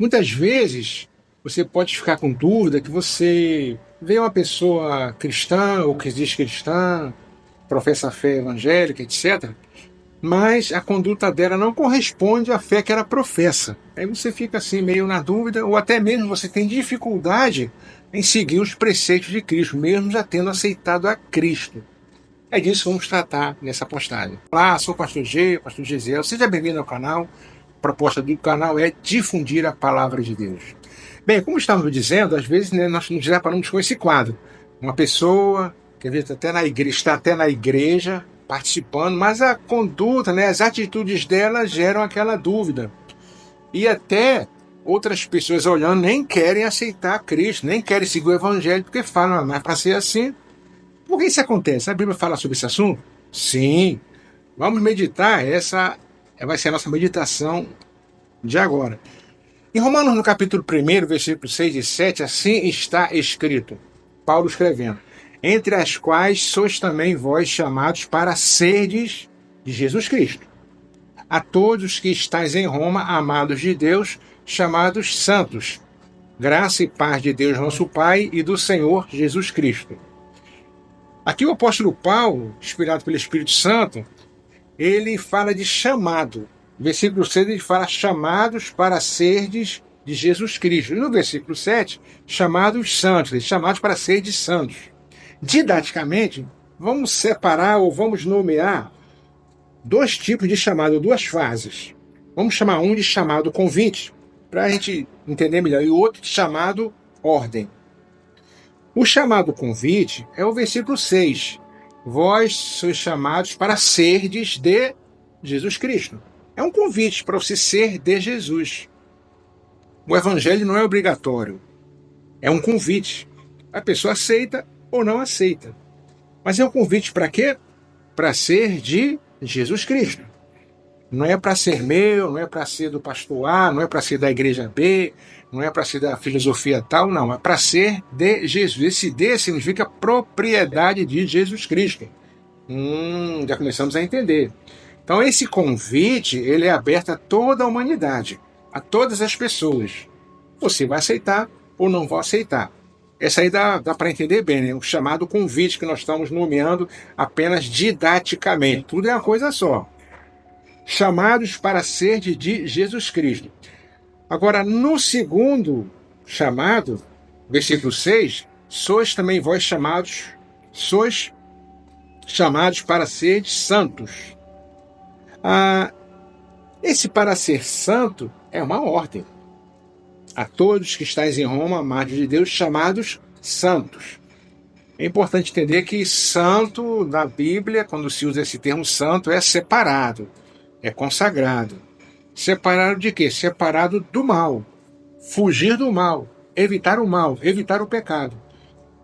Muitas vezes você pode ficar com dúvida que você vê uma pessoa cristã ou que diz cristã, professa a fé evangélica, etc., mas a conduta dela não corresponde à fé que ela professa. Aí você fica assim meio na dúvida, ou até mesmo você tem dificuldade em seguir os preceitos de Cristo, mesmo já tendo aceitado a Cristo. É disso que vamos tratar nessa postagem. Olá, sou o pastor G, pastor Gesiel. Seja bem-vindo ao canal. A proposta do canal é difundir a palavra de Deus. Bem, como estávamos dizendo, às vezes nós nos deparamos com esse quadro. Uma pessoa que às vezes está até na igreja, participando, mas a conduta, as atitudes dela geram aquela dúvida. E até outras pessoas olhando nem querem aceitar Cristo, nem querem seguir o Evangelho, porque falam, mas para ser assim, por que isso acontece? A Bíblia fala sobre esse assunto? Sim. Vamos meditar, essa vai ser a nossa meditação de agora. Em Romanos, no capítulo 1, versículos 6 e 7, assim está escrito, Paulo escrevendo, entre as quais sois também vós chamados para serdes de Jesus Cristo. A todos que estáis em Roma, amados de Deus, chamados santos, graça e paz de Deus nosso Pai e do Senhor Jesus Cristo. Aqui o apóstolo Paulo, inspirado pelo Espírito Santo, ele fala de chamado. No versículo 6 ele fala chamados para serdes de Jesus Cristo. E no versículo 7, chamados santos, chamados para serdes santos. Didaticamente, vamos separar ou vamos nomear dois tipos de chamado, duas fases. Vamos chamar um de chamado convite, para a gente entender melhor, e o outro de chamado ordem. O chamado convite é o versículo 6. Vós sois chamados para serdes de Jesus Cristo. É um convite para você ser de Jesus. O evangelho não é obrigatório. É um convite. A pessoa aceita ou não aceita. Mas é um convite para quê? Para ser de Jesus Cristo. Não é para ser meu, não é para ser do pastor A, não é para ser da igreja B, não é para ser da filosofia tal, não. É para ser de Jesus. Esse D significa propriedade de Jesus Cristo. Já começamos a entender. Então esse convite, ele é aberto a toda a humanidade, a todas as pessoas. Você vai aceitar ou não vai aceitar. Essa aí dá para entender bem, né? O chamado convite que nós estamos nomeando apenas didaticamente. Tudo é uma coisa só. Chamados para ser de Jesus Cristo. Agora, no segundo chamado, versículo 6, sois também vós sois chamados para ser santos. Esse para ser santo é uma ordem. A todos que estáis em Roma, amados de Deus, chamados santos. É importante entender que santo, na Bíblia, quando se usa esse termo santo, é separado, é consagrado. Separado de quê? Separado do mal. Fugir do mal, evitar o mal, evitar o pecado.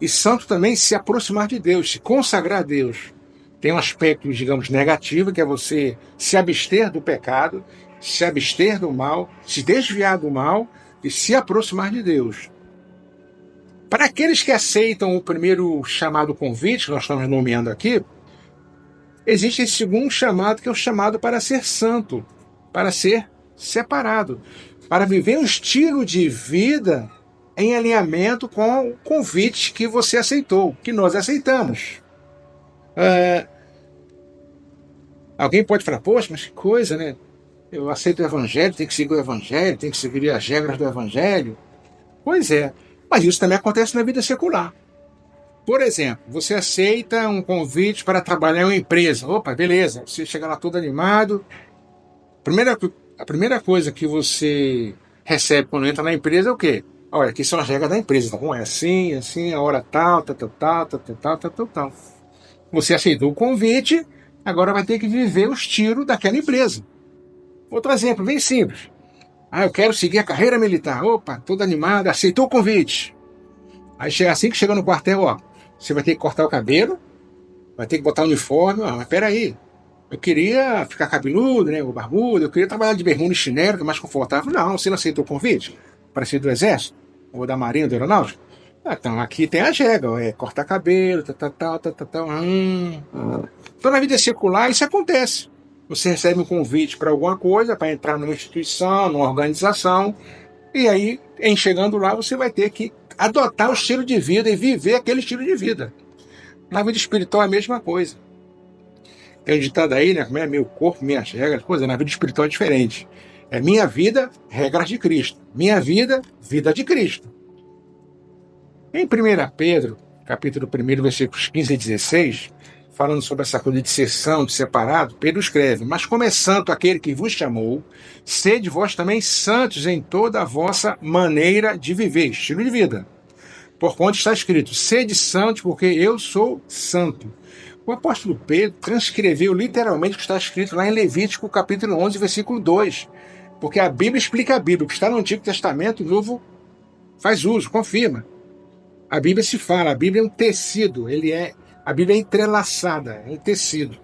E santo também se aproximar de Deus, se consagrar a Deus. Tem um aspecto, digamos, negativo, que é você se abster do pecado, se abster do mal, se desviar do mal e se aproximar de Deus. Para aqueles que aceitam o primeiro chamado convite, que nós estamos nomeando aqui, existe esse segundo chamado, que é o chamado para ser santo, para ser separado, para viver um estilo de vida em alinhamento com o convite que você aceitou, que nós aceitamos. Alguém pode falar, poxa, mas que coisa, né? Eu aceito o evangelho, tenho que seguir o evangelho, tenho que seguir as regras do evangelho. Pois é, mas isso também acontece na vida secular. Por exemplo, você aceita um convite para trabalhar em uma empresa. Opa, beleza, você chega lá todo animado. A primeira coisa que você recebe quando entra na empresa é o quê? Olha, aqui são as regras da empresa. Então, é assim, a hora tal, tal. Você aceitou o convite, agora vai ter que viver o estilo daquela empresa. Outro exemplo, bem simples. Eu quero seguir a carreira militar. Opa, todo animado, aceitou o convite. Aí assim que chega no quartel, você vai ter que cortar o cabelo, vai ter que botar o uniforme. Mas peraí, eu queria ficar cabeludo, ou barbudo, eu queria trabalhar de bermuda e chinelo, que é mais confortável. Não, você não aceitou o convite? Para ser do Exército? Ou da Marinha, da Aeronáutica? Então, aqui tem a regra, cortar cabelo, tal. Então, na vida secular, isso acontece. Você recebe um convite para alguma coisa, para entrar numa instituição, numa organização, E aí, em chegando lá, você vai ter que adotar o estilo de vida e viver aquele estilo de vida. Na vida espiritual é a mesma coisa. Tem um ditado aí, né? Como é meu corpo, minhas regras, coisa. Na vida espiritual é diferente. É minha vida, regras de Cristo. Minha vida, vida de Cristo. Em 1 Pedro, capítulo 1, versículos 15 e 16, falando sobre essa coisa de seção, de separado, Pedro escreve: mas como é santo aquele que vos chamou, sede vós também santos em toda a vossa maneira de viver, estilo de vida. Porquanto está escrito: sede santos, porque eu sou santo. O apóstolo Pedro transcreveu literalmente o que está escrito lá em Levítico, capítulo 11, versículo 2. Porque a Bíblia explica a Bíblia. O que está no Antigo Testamento, o Novo faz uso, confirma. A Bíblia se fala, a Bíblia é um tecido, a Bíblia é entrelaçada, é um tecido.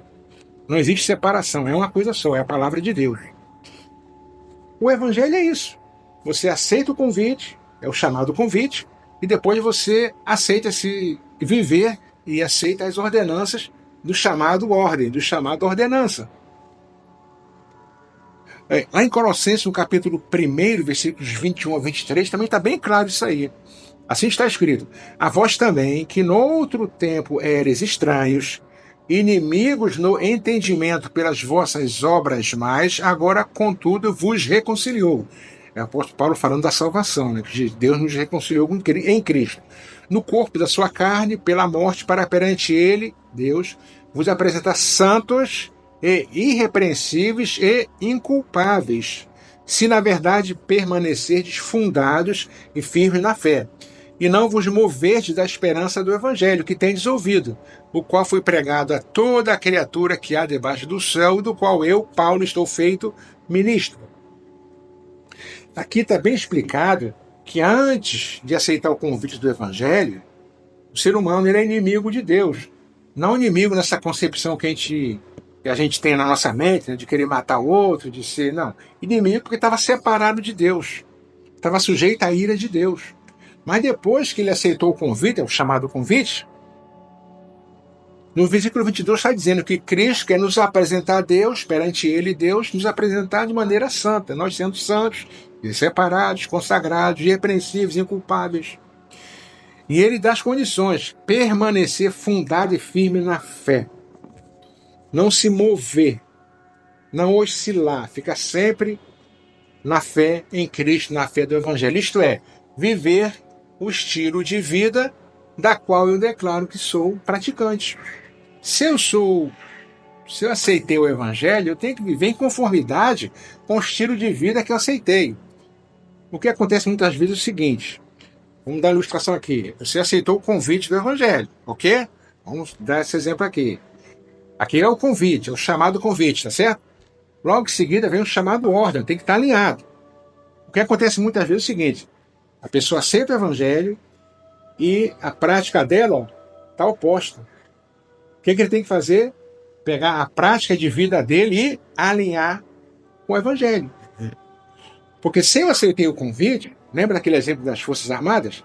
Não existe separação, é uma coisa só, é a palavra de Deus. O Evangelho é isso. Você aceita o convite, é o chamado convite, e depois você aceita se viver e aceita as ordenanças do chamado ordem, do chamado ordenança. Lá em Colossenses, no capítulo 1, versículos 21 a 23, também está bem claro isso aí. Assim está escrito: a vós também, que no outro tempo éreis estranhos, inimigos no entendimento pelas vossas obras mais, agora, contudo, vos reconciliou. É o apóstolo Paulo falando da salvação, né? Que Deus nos reconciliou em Cristo. No corpo da sua carne, pela morte, para perante ele, Deus, vos apresentar santos e irrepreensíveis e inculpáveis, se na verdade permanecerdes fundados e firmes na fé, e não vos moverdes da esperança do Evangelho, que tendes ouvido, o qual foi pregado a toda a criatura que há debaixo do céu, do qual eu, Paulo, estou feito ministro. Aqui está bem explicado que antes de aceitar o convite do Evangelho, o ser humano ele é inimigo de Deus. Não inimigo nessa concepção que a gente tem na nossa mente, né, de querer matar o outro, de ser... Não, inimigo porque estava separado de Deus. Estava sujeito à ira de Deus. Mas depois que ele aceitou o convite, é o chamado convite, no versículo 22 está dizendo que Cristo quer nos apresentar a Deus, perante Ele, Deus, nos apresentar de maneira santa, nós sendo santos, separados, consagrados, irrepreensíveis, inculpáveis. E Ele dá as condições: permanecer fundado e firme na fé, não se mover, não oscilar, ficar sempre na fé em Cristo, na fé do Evangelho. Isto é, viver o estilo de vida da qual eu declaro que sou praticante. Se eu aceitei o Evangelho, eu tenho que viver em conformidade com o estilo de vida que eu aceitei. O que acontece muitas vezes é o seguinte: vamos dar uma ilustração aqui. Você aceitou o convite do Evangelho, ok? Vamos dar esse exemplo aqui. Aqui é o convite, é o chamado convite, tá certo? Logo em seguida vem o chamado ordem, tem que estar alinhado. O que acontece muitas vezes é o seguinte: a pessoa aceita o Evangelho e a prática dela está oposta. O que ele tem que fazer? Pegar a prática de vida dele e alinhar com o Evangelho. Porque se eu aceitei o convite, lembra daquele exemplo das Forças Armadas?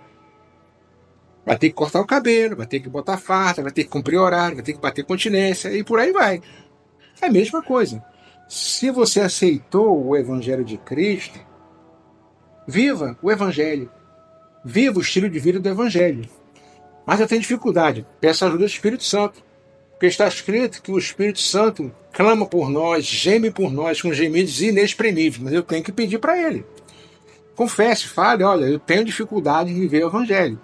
Vai ter que cortar o cabelo, vai ter que botar farda, vai ter que cumprir horário, vai ter que bater continência e por aí vai. É a mesma coisa. Se você aceitou o Evangelho de Cristo, viva o Evangelho. Viva o estilo de vida do Evangelho. Mas eu tenho dificuldade. Peço a ajuda do Espírito Santo. Porque está escrito que o Espírito Santo clama por nós, geme por nós com gemidos inexprimíveis. Mas eu tenho que pedir para Ele. Confesse, fale: olha, eu tenho dificuldade em viver o Evangelho.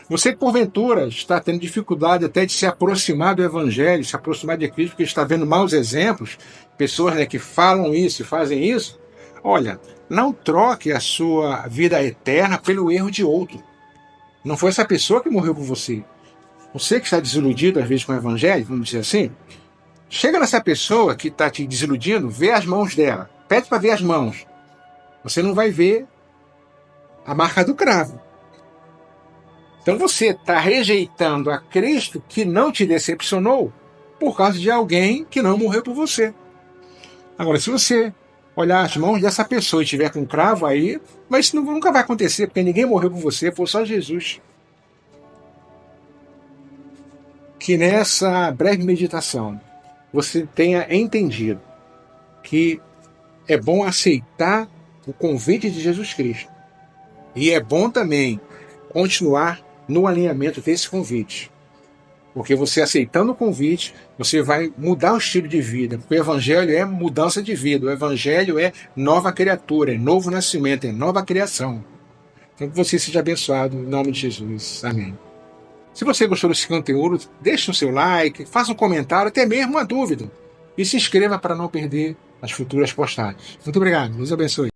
Você, porventura, está tendo dificuldade até de se aproximar do Evangelho, se aproximar de Cristo, porque está vendo maus exemplos, pessoas, né, que falam isso e fazem isso. Olha, não troque a sua vida eterna pelo erro de outro. Não foi essa pessoa que morreu por você. Você que está desiludido às vezes com o Evangelho, vamos dizer assim, chega nessa pessoa que está te desiludindo, vê as mãos dela, pede para ver as mãos. Você não vai ver a marca do cravo. Então você está rejeitando a Cristo, que não te decepcionou, por causa de alguém que não morreu por você. Agora, se você olhar as mãos dessa pessoa e tiver com cravo aí, mas isso nunca vai acontecer, porque ninguém morreu por você, foi só Jesus. Que nessa breve meditação você tenha entendido que é bom aceitar o convite de Jesus Cristo, E é bom também continuar no alinhamento desse convite. Porque você aceitando o convite, você vai mudar o estilo de vida. Porque o evangelho é mudança de vida. O evangelho é nova criatura, é novo nascimento, é nova criação. Então que você seja abençoado em nome de Jesus. Amém. Se você gostou desse conteúdo, deixe o seu like, faça um comentário, até mesmo uma dúvida. E se inscreva para não perder as futuras postagens. Muito obrigado. Deus abençoe.